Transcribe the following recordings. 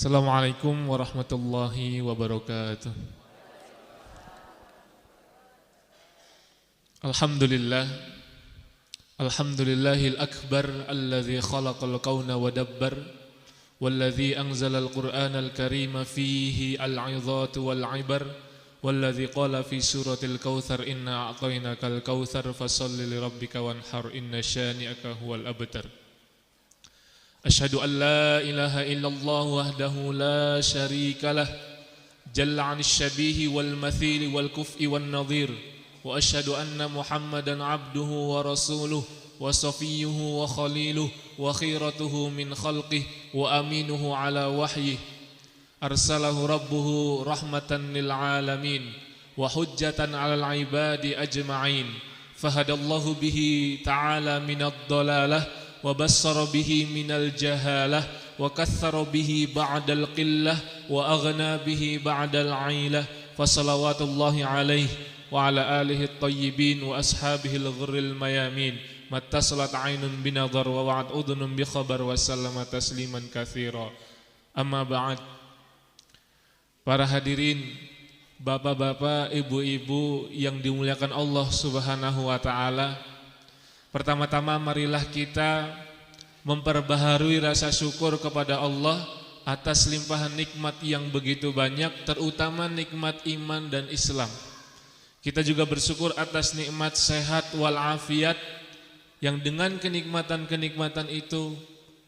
Assalamualaikum warahmatullahi wabarakatuh. Alhamdulillah. Alhamdulillahil akbar alladzi khalaqal kauna wa dabbar walladzi anzalal qur'anal karima fihi al-'idhatu wal 'ibar walladzi qala fi suratil kautsar inna a'tainakal kautsar fasholli lirabbika wanhar inna syani'aka huwal abtar. Asyhadu an la ilaha illallah wahdahu la syarika lah jalla 'anil syabihi wal mathili wal kuf'i wan nadhir wa asyhadu anna Muhammadan 'abduhu wa rasuluhu wa safiyyuhu wa khaliluhu wa khiratuhu min khalqihi wa aminuhu 'ala wahyihi arsalahu rabbuhu rahmatan lil 'alamin wa hujjatan 'alal 'ibadi ajma'in fahadallahu bihi ta'ala minad dhalalah wa bassara bihi minal jahalah wa kaththara bihi ba'dal qillah wa aghna bihi ba'dal 'ailah fa salawatullahi alaihi wa ala alihi at-tayyibin wa ashabihi al-ghurril mayamin mattasalat 'ainun binadhar wa wa'at udhunun bi khabar wa sallama tasliman katsira. Amma ba'd. Para hadirin, bapak-bapak, ibu-ibu yang dimuliakan Allah Subhanahu wa taala, pertama-tama marilah kita memperbaharui rasa syukur kepada Allah atas limpahan nikmat yang begitu banyak, terutama nikmat iman dan Islam. Kita juga bersyukur atas nikmat sehat wal afiat, yang dengan kenikmatan-kenikmatan itu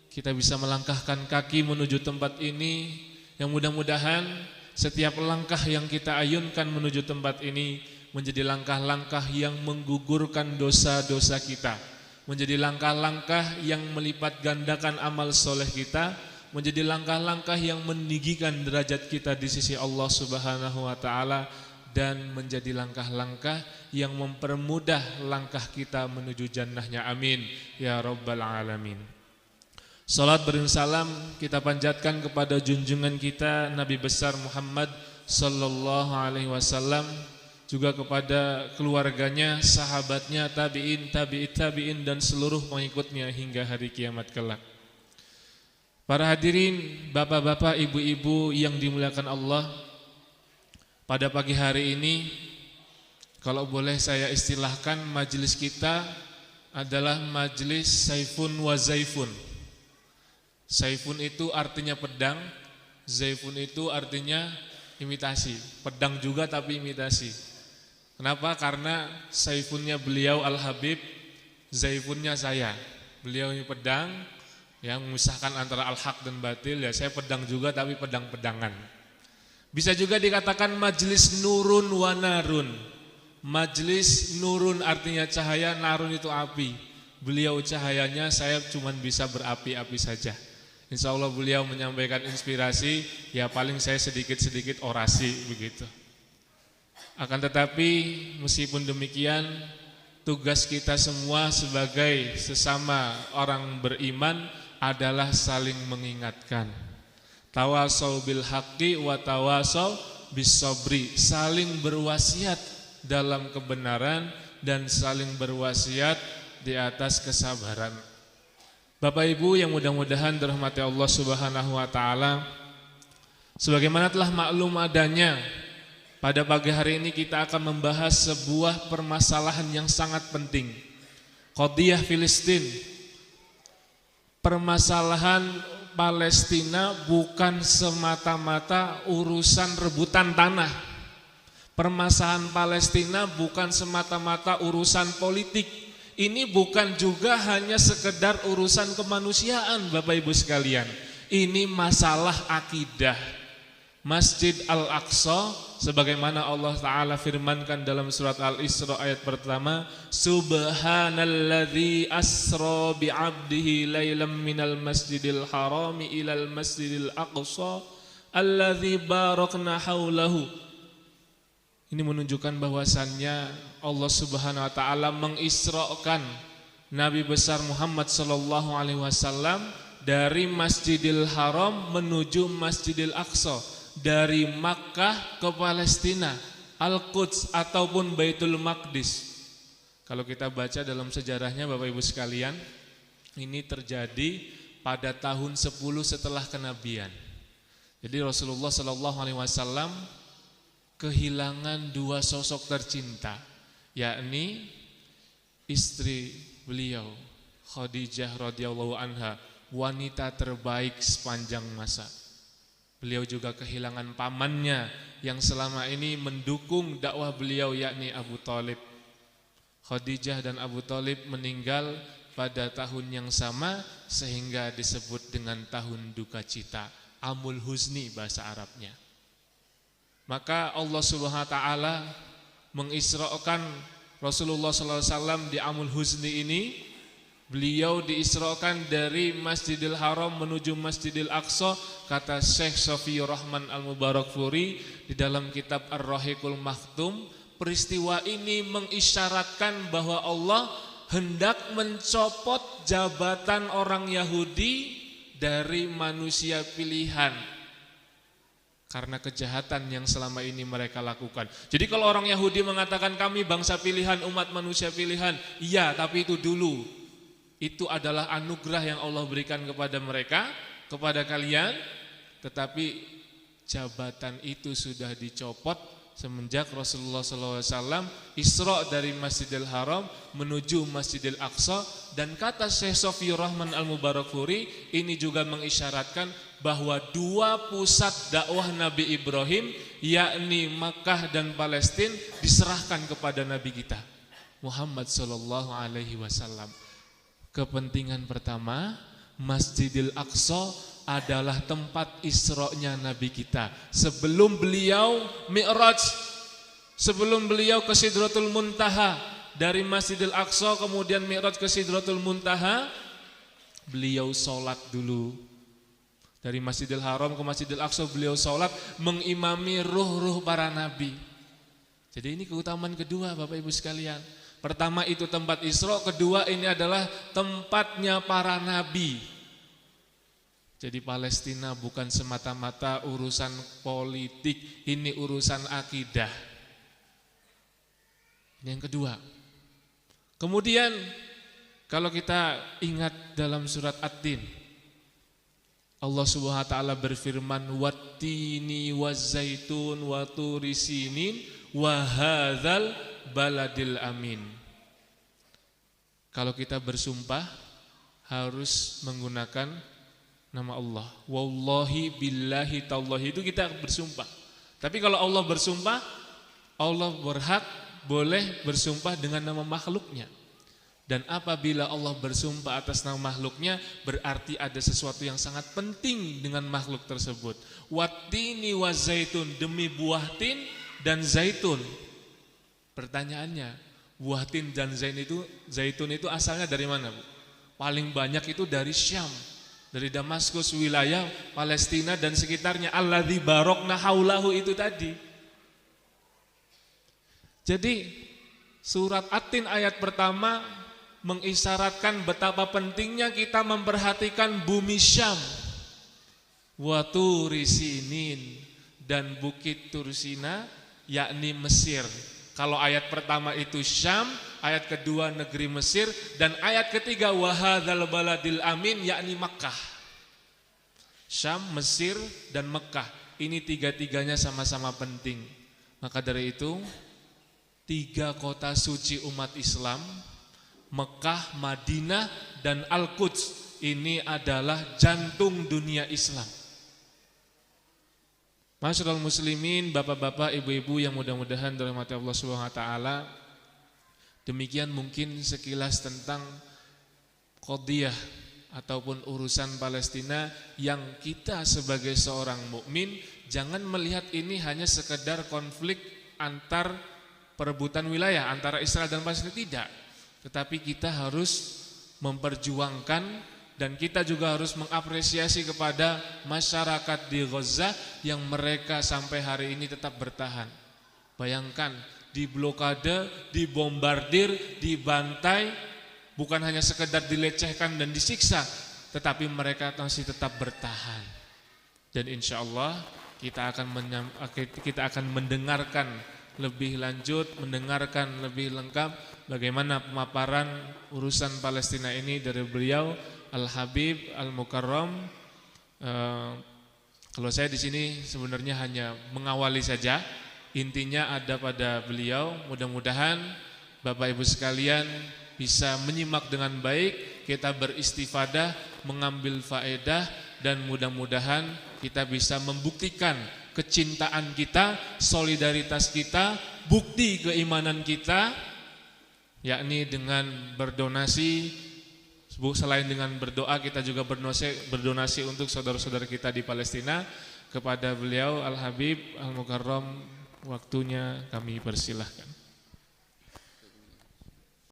kita bisa melangkahkan kaki menuju tempat ini, yang mudah-mudahan setiap langkah yang kita ayunkan menuju tempat ini menjadi langkah-langkah yang menggugurkan dosa-dosa kita, menjadi langkah-langkah yang melipat gandakan amal soleh kita, menjadi langkah-langkah yang meninggikan derajat kita di sisi Allah Subhanahu wa taala, dan menjadi langkah-langkah yang mempermudah langkah kita menuju jannahnya. Amin ya rabbal alamin. Salat berisalam kita panjatkan kepada junjungan kita Nabi besar Muhammad sallallahu alaihi wasallam, juga kepada keluarganya, sahabatnya, tabi'in, tabi'in dan seluruh pengikutnya hingga hari kiamat kelak. Para hadirin, bapak-bapak, ibu-ibu yang dimuliakan Allah, pada pagi hari ini kalau boleh saya istilahkan, majelis kita adalah majelis saifun wa zaifun. Saifun itu artinya pedang, zaifun itu artinya imitasi. Pedang juga tapi imitasi. Kenapa? Karena saifunnya beliau Al-Habib, zaifunnya saya. Beliau ini pedang yang memisahkan antara al-haq dan batil, ya saya pedang juga tapi pedang-pedangan. Bisa juga dikatakan majlis nurun wa narun. Majlis nurun artinya cahaya, narun itu api. Beliau cahayanya, saya cuma bisa berapi-api saja. Insya Allah beliau menyampaikan inspirasi, ya paling saya sedikit-sedikit orasi begitu. Akan tetapi meskipun demikian, tugas kita semua sebagai sesama orang beriman adalah saling mengingatkan. Tawasau bil haqqi wa tawasau bis sabri, saling berwasiat dalam kebenaran dan saling berwasiat di atas kesabaran. Bapak Ibu yang mudah-mudahan dirahmati Allah Subhanahu wa taala, sebagaimana telah maklum adanya, pada pagi hari ini kita akan membahas sebuah permasalahan yang sangat penting. Qadiyah Filistin. Permasalahan Palestina bukan semata-mata urusan rebutan tanah. Permasalahan Palestina bukan semata-mata urusan politik. Ini bukan juga hanya sekedar urusan kemanusiaan, Bapak Ibu sekalian. Ini masalah akidah. Masjid Al-Aqsa, sebagaimana Allah Ta'ala firmankan dalam surat Al-Isra ayat pertama, Subhanalladzi asra bi'abdihi laylam minal masjidil harami ilal masjidil aqsa alladzi barakna haulahu. Ini menunjukkan bahwasannya Allah Subhanahu wa taala mengisrakan Nabi besar Muhammad sallallahu alaihi wasallam dari Masjidil Haram menuju Masjidil Aqsa, dari Makkah ke Palestina, Al-Quds ataupun Baitul Maqdis. Kalau kita baca dalam sejarahnya Bapak Ibu sekalian, ini terjadi pada tahun 10 setelah kenabian. Jadi Rasulullah Shallallahu Alaihi Wasallam kehilangan dua sosok tercinta, yakni istri beliau Khadijah radhiyallahu anha, wanita terbaik sepanjang masa. Beliau juga kehilangan pamannya yang selama ini mendukung dakwah beliau, yakni Abu Thalib. Khadijah dan Abu Thalib meninggal pada tahun yang sama sehingga disebut dengan tahun duka cita, Amul Huzni bahasa Arabnya. Maka Allah Subhanahu wa taala mengisrakan Rasulullah sallallahu alaihi wasallam di Amul Huzni ini. Beliau diisrakan dari Masjidil Haram menuju Masjidil Aqsa. Kata Syekh Safiyur Rahman Al-Mubarakfuri di dalam kitab Ar-Rahiqul Makhtum, peristiwa ini mengisyaratkan bahwa Allah hendak mencopot jabatan orang Yahudi dari manusia pilihan karena kejahatan yang selama ini mereka lakukan. Jadi kalau orang Yahudi mengatakan kami bangsa pilihan, umat manusia pilihan, iya, tapi itu dulu. Itu adalah anugerah yang Allah berikan kepada mereka, kepada kalian. Tetapi jabatan itu sudah dicopot semenjak Rasulullah SAW Isra dari Masjidil Haram menuju Masjidil Aqsa. Dan kata Syekh Safiyur Rahman Al-Mubarakfuri, ini juga mengisyaratkan bahwa dua pusat dakwah Nabi Ibrahim, yakni Makkah dan Palestina, diserahkan kepada Nabi kita Muhammad Sallallahu Alaihi Wasallam. Kepentingan pertama, Masjidil Aqsa adalah tempat Isra-nya Nabi kita. Sebelum beliau Mi'raj, sebelum beliau ke Sidratul Muntaha, dari Masjidil Aqsa kemudian Mi'raj ke Sidratul Muntaha, beliau sholat dulu. Dari Masjidil Haram ke Masjidil Aqsa beliau sholat mengimami ruh-ruh para nabi. Jadi ini keutamaan kedua Bapak Ibu sekalian. Pertama itu tempat Isra, kedua ini adalah tempatnya para nabi. Jadi Palestina bukan semata-mata urusan politik, ini urusan akidah. Yang kedua. Kemudian kalau kita ingat dalam surat At-Tin, Allah Subhanahu wa taala berfirman, wattini wazzaitun wa turi sinin wa hadzal baladil amin. Kalau kita bersumpah harus menggunakan nama Allah. Wallahi billahi tallahi, itu kita bersumpah. Tapi kalau Allah bersumpah, Allah berhak boleh bersumpah dengan nama makhluknya. Dan apabila Allah bersumpah atas nama makhluknya, berarti ada sesuatu yang sangat penting dengan makhluk tersebut. Wattini wazaitun, demi buah tin dan zaitun. Pertanyaannya, buah tin dan zaitun itu asalnya dari mana, Bu? Paling banyak itu dari Syam, dari Damaskus, wilayah Palestina dan sekitarnya. Alladzi barokna haulahu itu tadi. Jadi surat At-Tin ayat pertama mengisyaratkan betapa pentingnya kita memperhatikan bumi Syam, wa turi sinin, dan bukit Tursina, yakni Mesir. Kalau ayat pertama itu Syam, ayat kedua negeri Mesir, dan ayat ketiga wa hadzal baladil amin, yakni Makkah. Syam, Mesir, dan Makkah, ini tiga-tiganya sama-sama penting. Maka dari itu, tiga kota suci umat Islam, Mekah, Madinah, dan Al-Quds, ini adalah jantung dunia Islam. Masyarul muslimin, bapak-bapak, ibu-ibu yang mudah-mudahan dirahmati Allah Subhanahu wa taala. Demikian mungkin sekilas tentang qadhiyah ataupun urusan Palestina yang kita sebagai seorang mukmin jangan melihat ini hanya sekedar konflik antar perebutan wilayah antara Israel dan Palestina, tidak. Tetapi kita harus memperjuangkan dan kita juga harus mengapresiasi kepada masyarakat di Gaza yang mereka sampai hari ini tetap bertahan. Bayangkan, diblokade, dibombardir, dibantai, bukan hanya sekedar dilecehkan dan disiksa, tetapi mereka masih tetap bertahan. Dan insya Allah kita akan mendengarkan lebih lanjut, mendengarkan lebih lengkap bagaimana pemaparan urusan Palestina ini dari beliau Al-Habib Al-Mukarram Kalau saya di sini sebenarnya hanya mengawali saja. Intinya ada pada beliau. Mudah-mudahan Bapak Ibu sekalian bisa menyimak dengan baik, kita beristifadah, mengambil faedah, dan mudah-mudahan kita bisa membuktikan kecintaan kita, solidaritas kita, bukti keimanan kita, yakni dengan berdonasi. Selain dengan berdoa, kita juga berdonasi untuk saudara-saudara kita di Palestina. Kepada beliau Al-Habib Al-Mukarram, waktunya kami persilahkan.